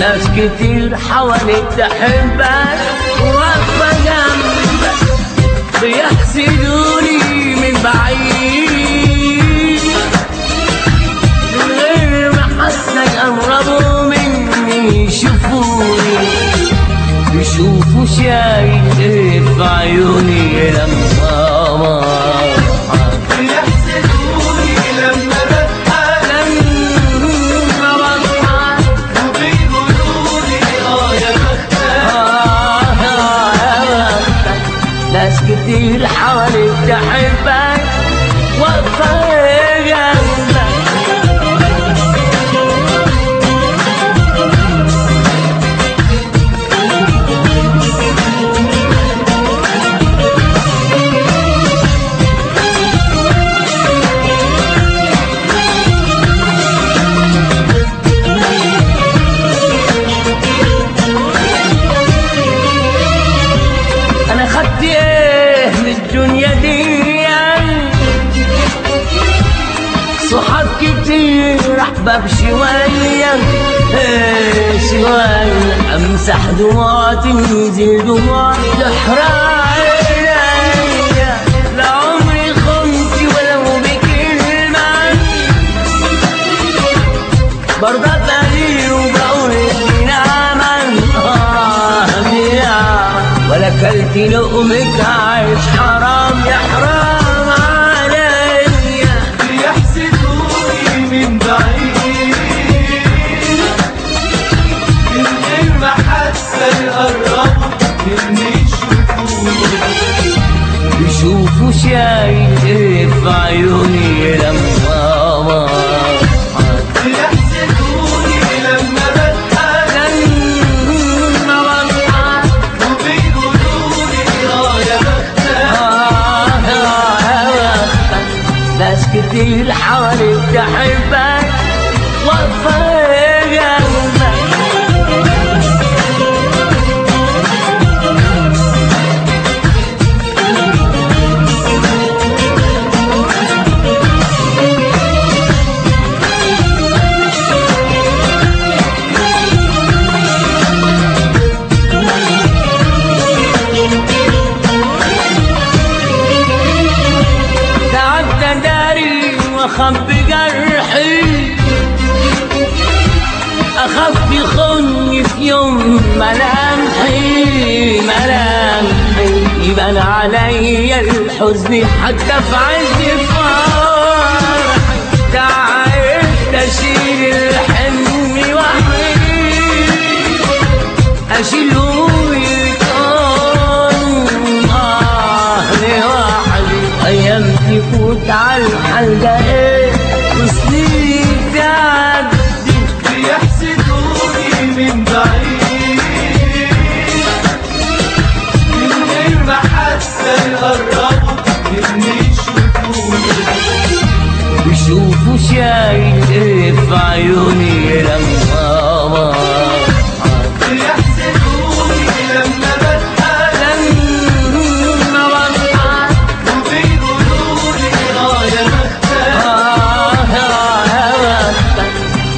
ناس كتير حواليك تحبك واقفة جنبك بيحسدوني من بعيد من غير ما حسك قربوا مني يشوفوني يشوفوا شايف ايه في عيوني لما بيحسدوني لما بضحك وبيقولولي يا بختك. ناس كتير حواليك تحبك واقفة جنبك انا خدت ايه من الدنيا دي صحاب كتير احباب شوية شوية امسح دموع تنزل دموع تحرق عينيا لعمري خنت ولو بكلمة برضى بقليل وبقول نعمة ولا كلت لقمك عايش حرام يا حرام عليا. بيحسدوني من بعيد من غير ما حتى يقربوا مني يشوفوني يشوفوا شايف ايه في عيوني لما بيحسدوني لما بضحك وبيقولولي يا بختك. ناس كتير حواليك تحبك واقفة جنبك تعبت داري واخبي جرحي اخاف يخوني في يوم ملامحي يبان عليا الحزن حتى في عز فرحي تعبت اشيل الحمل وحدي اشيله ايام تفوت على الحال ده ايه وسنين تعدي. بيحسدوني من بعيد من غير ما حتى يقربوا مني يشوفوني يشوفوا شايف ايه في عيوني لما بيحسدوني لما بضحك وبيقولولي يا بختك.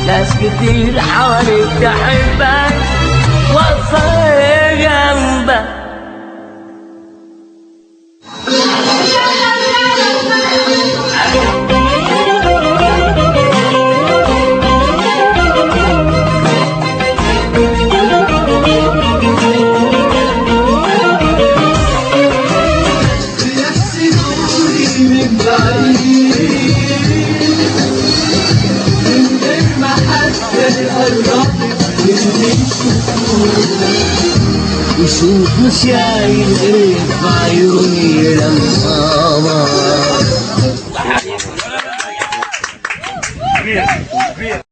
ناس كتير حواليك تحبك واقفة جنبك بيحسدوني من بعيد من غير ما حتى يقربوا مني يشوفوني يشوفوا شايف ايه في عيوني لما